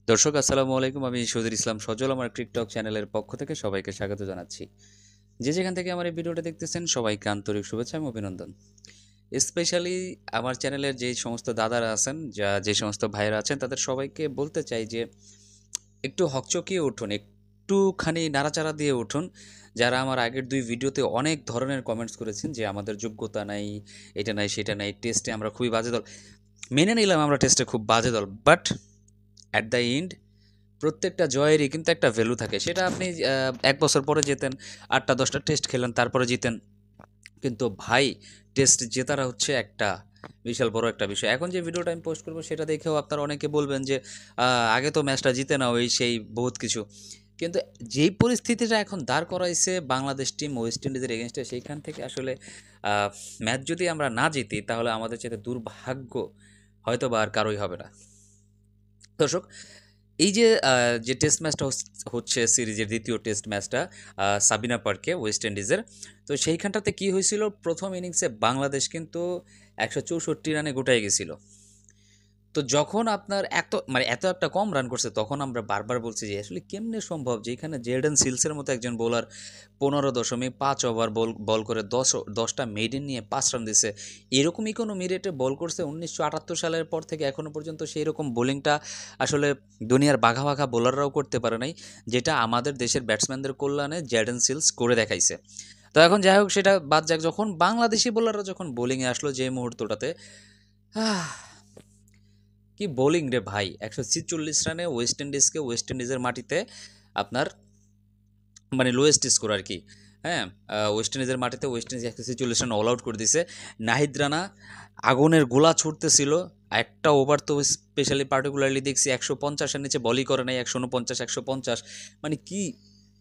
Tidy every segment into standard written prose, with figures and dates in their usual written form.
দর্শক আসসালামু আলাইকুম। আমি শহীদুল ইসলাম সজল আমার টিকটক চ্যানেলের পক্ষ থেকে সবাইকে স্বাগত জানাচ্ছি। যে যেখান থেকে আমার এই ভিডিওটা দেখতেছেন সবাইকে আন্তরিক শুভেচ্ছা এবং অভিনন্দন। স্পেশালি আমার চ্যানেলের যে সমস্ত দাদারা আছেন, যে সমস্ত ভাইয়েরা আছেন তাদের সবাইকে বলতে চাই যে একটু হকচকিয়ে উঠুন, একটুখানি নাড়াচাড়া দিয়ে উঠুন। যারা আমার আগের ২ ভিডিওতে অনেক ধরনের কমেন্টস করেছেন যে আমাদের যোগ্যতা নাই, এটা নাই, সেটা নাই, টেস্টে আমরা খুবই বাজে দল। মেনে নিলাম আমরা টেস্টে খুব বাজে দল। বাট অ্যাট দ্য এন্ড প্রত্যেকটা জয়েরই কিন্তু একটা ভ্যালু থাকে। সেটা আপনি ১ বছর পরে জেতেন, ৮টা ১০টা টেস্ট খেলেন, তারপরে জিতেন। কিন্তু ভাই টেস্ট জেতাটা হচ্ছে একটা বিশাল বড় একটা বিষয়। এখন যে ভিডিওটা আমি পোস্ট করব সেটা দেখেও আপনারা অনেকে বলবেন যে, আগে তো ম্যাচটা জিতে নাও এই সেই বহুত কিছু। কিন্তু যেই পরিস্থিতিটা এখন দাঁড় করাইছে বাংলাদেশ টিম ওয়েস্ট ইন্ডিজের এগেইনস্টে সেইখান থেকে আসলে ম্যাচ যদি আমরা না জিতি তাহলে আমাদের চাইতে দুর্ভাগ্য হয়তোবা আর কারোই হবে না। দর্শক, এই যে যে টেস্ট ম্যাচটা হচ্ছে সিরিজের দ্বিতীয় টেস্ট ম্যাচটা সাবিনা পার্কে ওয়েস্ট ইন্ডিজের। তো সেইখানটাতে কি হয়েছিল, প্রথম ইনিংসে বাংলাদেশ কিন্তু ১৬৪ রানে গোটায় গেছিল। তো যখন আপনার এত একটা কম রান করছে তখন আমরা বারবার বলছি যে আসলে কেমনে সম্ভব যে এখানে জেডেন সিলসের মতো একজন বোলার ১৫.৫ ওভার বল করে ১০টা মেইডেন নিয়ে ৫ রান দিছে। এরকম ইকোনমি রেটে বল করছে ১৯৭৮ সালের পর থেকে এখনও পর্যন্ত সেই রকম বোলিংটা আসলে দুনিয়ার বাঘা বাঘা বোলাররাও করতে পারে নাই, যেটা আমাদের দেশের ব্যাটসম্যানদের কল্যাণে জেডেন সিলস করে দেখাইছে। তো এখন যাই হোক সেটা বাদ যাক, যখন বাংলাদেশি বোলাররা যখন বোলিংয়ে আসলো যে মুহূর্তটাতে, আহ কি বোলিং রে ভাই! ১৪৬ রানে ওয়েস্ট ইন্ডিজের মাটিতে আপনার লোয়েস্ট স্কোর আরকি। হ্যাঁ? ওয়েস্ট ইন্ডিজের মাটিতে ওয়েস্ট ইন্ডিজ ১৪৬ রানে অল আউট করে দিছে। নাহিদ রানা আগুনের গোলা ছুড়তেছিল। একটা ওভার তো স্পেশালি পার্টিকুলারলি দেখছি ১৫০ এর নিচে বলই করে নাই, ১৪৯, ১৫০। কি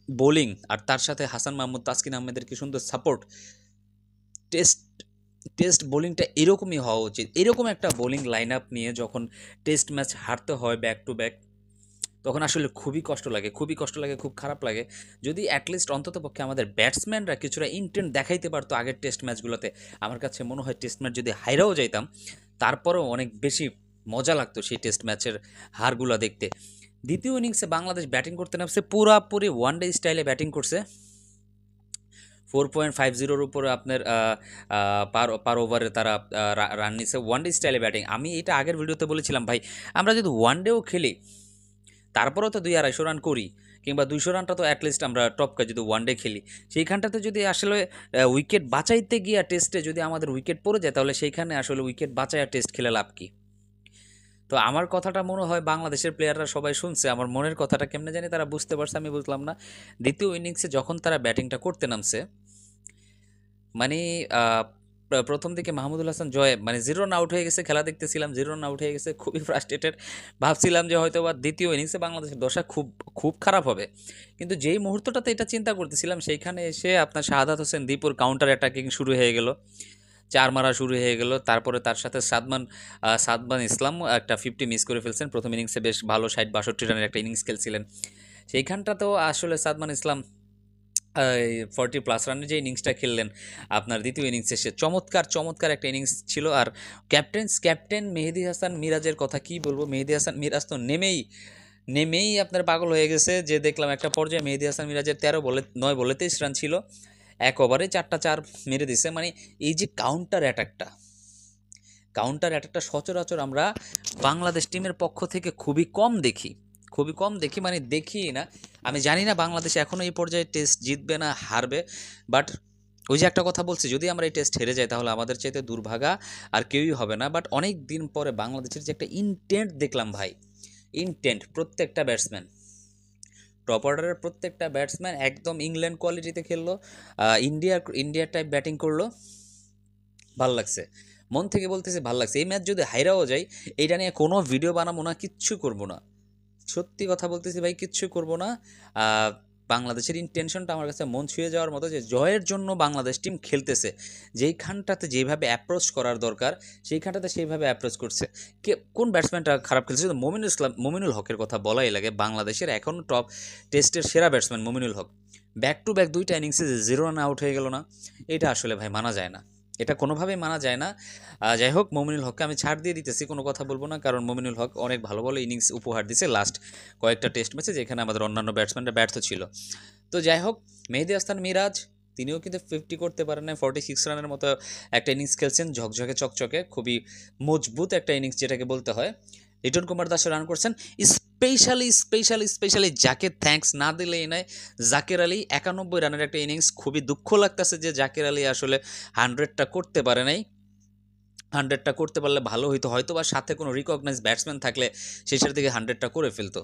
বোলিং! আর তার সাথে হাসান মাহমুদ, তাসকিন আহমেদের কি সুন্দর সাপোর্ট। টেস্ট টেস্ট বোলিংটা এরকমই হওয়া উচিত। এরকম একটা বোলিং লাইন আপ নিয়ে যখন টেস্ট ম্যাচ হারতে হয় ব্যাক টু ব্যাক, তখন আসলে খুবই কষ্ট লাগে, খুবই কষ্ট লাগে, খুব খারাপ লাগে। যদি অ্যাটলিস্ট অন্ততপক্ষে আমাদের ব্যাটসম্যানরা কিছুটা ইনটেন্ট দেখাইতে পারতো আগের টেস্ট ম্যাচগুলোতে, আমার কাছে মনে হয় টেস্ট ম্যাচ যদি হাইরাও যাইতাম তারপরেও অনেক বেশি মজা লাগতো সেই টেস্ট ম্যাচের হারগুলো দেখতে। দ্বিতীয় ইনিংসে বাংলাদেশ ব্যাটিং করতে নামছে পুরাপুরি ওয়ান ডে স্টাইলে ব্যাটিং করছে। 4.50 উপরে আপনার পার পার ওভারে তারা রান নিছে ওয়ান ডে স্টাইলে ব্যাটিং। আমি এটা আগের ভিডিওতে বলেছিলাম ভাই, আমরা যদি ওয়ান ডেও খেলি তারপরেও তো ২-২৫০ রান করি, কিংবা ২০০ রানটা তো অ্যাটলিস্ট আমরা টপকা যদি ওয়ান ডে খেলি। সেইখানটাতে যদি আসলে উইকেট বাঁচাইতে গিয়া টেস্টে যদি আমাদের উইকেট পড়ে যায় তাহলে সেইখানে আসলে উইকেট বাঁচাইয়া টেস্ট খেলে লাভ কি? তো আমার কথাটা মনে হয় বাংলাদেশের প্লেয়াররা সবাই শুনছে, আমার মনের কথাটা কেমনে জানি তারা বুঝতে পারছে, আমি বুঝলাম না। দ্বিতীয় ইনিংসে যখন তারা ব্যাটিংটা করতে নামছে, মানে প্রথম দিকে মাহমুদুল হাসান জয় 0 রান আউট হয়ে গেছে, খেলা দেখতেছিলাম 0 রান আউট হয়ে গেছে, খুবই ফ্রাস্ট্রেটেড। ভাবছিলাম যে হয়তো বা দ্বিতীয় ইনিংসে বাংলাদেশের দশা খুব খুব খারাপ হবে। কিন্তু যেই মুহূর্তটাতে এটা চিন্তা করতেছিলাম সেইখানে এসে আপনার শাহাদাত হোসেন দীপুর কাউন্টার অ্যাটাকিং শুরু হয়ে গেল, চার মারা শুরু হয়ে গেল। তারপরে তার সাথে সাদমান ইসলাম একটা 50 মিস করে ফেলছেন। প্রথম ইনিংসে বেশ ভালো ৬০-৬২ রানের একটা ইনিংস খেলছিলেন। সেইখানটাতেও আসলে সাদমান ইসলাম 40+ রানের যে ইনিংসটা খেললেন আপনার দ্বিতীয় ইনিংসে, সে চমৎকার চমৎকার একটা ইনিংস ছিল। আর ক্যাপ্টেন মেহেদী হাসান মিরাজের কথা কি বলবো, মেহেদী হাসান মিরাজ তো নেমেই আপনার পাগল হয়ে গেছে। যে দেখলাম একটা পর্যায়ে মেহেদী হাসান মিরাজের ৯ বলে 23 রান ছিল, এক ওভারে 4টা 4 মেরে দিছে। এই যে কাউন্টার অ্যাটাকটা সচরাচর আমরা বাংলাদেশ টিমের পক্ষ থেকে খুবই কম দেখি, দেখি না। আমি জানি না বাংলাদেশ এখনও এই পর্যায়ে টেস্ট জিতবে না হারবে, বাট ওই যে একটা কথা বলছি, যদি আমরা এই টেস্ট হেরে যাই তাহলে আমাদের চাইতে দুর্ভাগা আর কেউই হবে না। বাট অনেক দিন পরে বাংলাদেশের যে একটা ইনটেন্ট দেখলাম ভাই, ইনটেন্ট প্রত্যেকটা ব্যাটসম্যান, টপ অর্ডারের প্রত্যেকটা ব্যাটসম্যান একদম ইংল্যান্ড কোয়ালিটিতে খেললো, ইন্ডিয়ার টাইপ ব্যাটিং করলো, ভাল লাগছে। মন থেকে বলতেছি ভাল লাগছে। এই ম্যাচ যদি হাইরাও যাই, এইটা নিয়ে কোনো ভিডিও বানাবো না, কিচ্ছু করবো না। সত্যি কথা বলতেছি ভাই, কিচ্ছু করবো না। বাংলাদেশের ইনটেনশনটা আমার কাছে মন ছুঁয়ে যাওয়ার মতো, যে জয়ের জন্য বাংলাদেশ টিম খেলতেছে। যেইখানটাতে যেভাবে অ্যাপ্রোচ করার দরকার সেইখানটাতে সেইভাবে অ্যাপ্রোচ করছে। কোন ব্যাটসম্যানটা খারাপ খেলছে? শুধু মমিনুল হকের কথা বলাই লাগে। বাংলাদেশের এখনও টপ টেস্টের সেরা batsman Mominul Haque. Back to back 2টা ইনিংসে 0 রান আউট হয়ে গেল না, এটা আসলে ভাই মানা যায় না। এটা কোনোভাবেই মানা যায় না। যাই হোক, মমিনুল হককে আমি ছাড় দিয়ে দিতেছি, কোনো কথা বলবো না, কারণ মমিনুল হক অনেক ভালো ভালো ইনিংস উপহার দিছে লাস্ট কয়েকটা টেস্ট ম্যাচে, যেখানে আমাদের অন্যান্য ব্যাটসম্যানরা ব্যর্থ ছিল। তো যাই হোক, মেহেদী হাসান মিরাজ তিনিও কিন্তু 50 করতে পারেন না, 46 রানের মতো একটা ইনিংস খেলছেন, ঝকঝকে চকচকে, খুবই মজবুত একটা ইনিংস যেটাকে বলতে হয়। লিটন কুমার দাস রান করছেন। স্পেশালি যাকে থ্যাঙ্কস না দিলেই নয়, জাকের আলী 91 রানের একটা ইনিংস। খুবই দুঃখ লাগতেছে যে জাকের আলী আসলে 100টা করতে পারে নাই। 100টা করতে পারলে ভালো হইতো, হয়তো বা সাথে কোনো রিকগনাইজ ব্যাটসম্যান থাকলে সেই সাথে থেকে 100টা করে ফেলতো।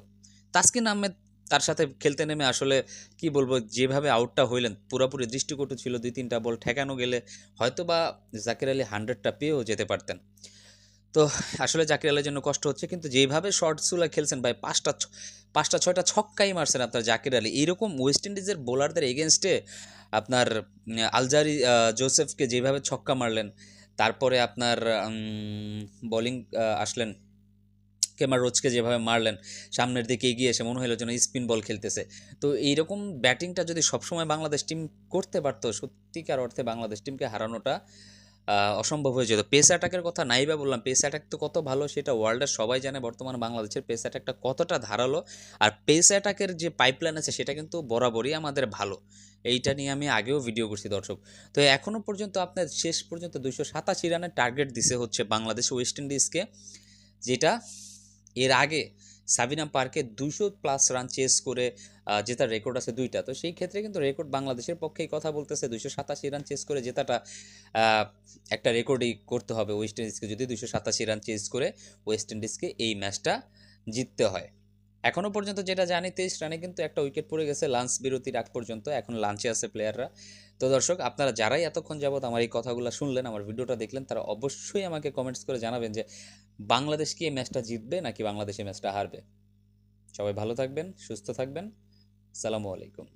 তাসকিন আহমেদ তার সাথে খেলতে নেমে আসলে কি বলবো, যেভাবে আউটটা হইলেন পুরোপুরি দৃষ্টিকটু ছিল, 2-3টা বল ঠেকানো গেলে হয়তো বা জাকির আলী 100টা পেয়েও যেতে পারতেন। তো আসলে জাকির আলীর জন্য কষ্ট হচ্ছে, কিন্তু যেভাবে শর্টসগুলো খেলছেন ভাই, 5টা 6টা ছক্কাই মারছেন আপনার জাকির আলী। এইরকম ওয়েস্ট ইন্ডিজের বোলারদের এগেনস্টে আপনার আলজারি জোসেফকে যেভাবে ছক্কা মারলেন, তারপরে আপনার বোলিং আসলেন কেমার রোচকে যেভাবে মারলেন, সামনের দিকে এগিয়ে এসে মনে হলো যেন স্পিন বল খেলতেছে। তো এইরকম ব্যাটিংটা যদি সবসময় বাংলাদেশ টিম করতে পারতো, সত্যিকার অর্থে বাংলাদেশ টিমকে হারানোটা অসম্ভব হয়ে যেত। পেস অ্যাটাকের কথা নাই বা বললাম, পেস অ্যাটাক তো কত ভালো সেটা ওয়ার্ল্ডের সবাই জানে, বর্তমানে বাংলাদেশের পেস অ্যাটাকটা কতটা ধারালো। আর পেস অ্যাটাকের যে পাইপলাইন আছে সেটা কিন্তু বরাবরই আমাদের ভালো। এইটা নিয়ে আমি আগেও ভিডিও করছি দর্শক। তো এখনও পর্যন্ত আপনার শেষ পর্যন্ত 287 রানের টার্গেট দিছে হচ্ছে বাংলাদেশ ওয়েস্ট ইন্ডিজকে, যেটা এর আগে সাবিনা পার্কে 200+ রান চেস করে জেতার রেকর্ড আছে 2টা। তো সেই ক্ষেত্রে কিন্তু রেকর্ড বাংলাদেশের পক্ষেই কথা বলতেছে। 287 রান চেস করে জেতাটা একটা রেকর্ডই করতে হবে ওয়েস্ট ইন্ডিজকে, যদি 287 রান চেস করে ওয়েস্ট ইন্ডিজকে এই ম্যাচটা জিততে হয়। এখনও পর্যন্ত যেটা জানি, 23 রানে কিন্তু একটা উইকেট পড়ে গেছে লাঞ্চ বিরতির আগ পর্যন্ত, এখন লাঞ্চে আছে প্লেয়াররা। তো দর্শক, আপনারা যারাই এতক্ষণ যাবত আমার এই কথাগুলো শুনলেন, আমার ভিডিওটা দেখলেন, তারা অবশ্যই আমাকে কমেন্টস করে জানাবেন যে বাংলাদেশ কি এই ম্যাচটা জিতবে নাকি বাংলাদেশ এই ম্যাচটা হারবে। সবাই ভালো থাকবেন, সুস্থ থাকবেন। আসসালামু আলাইকুম।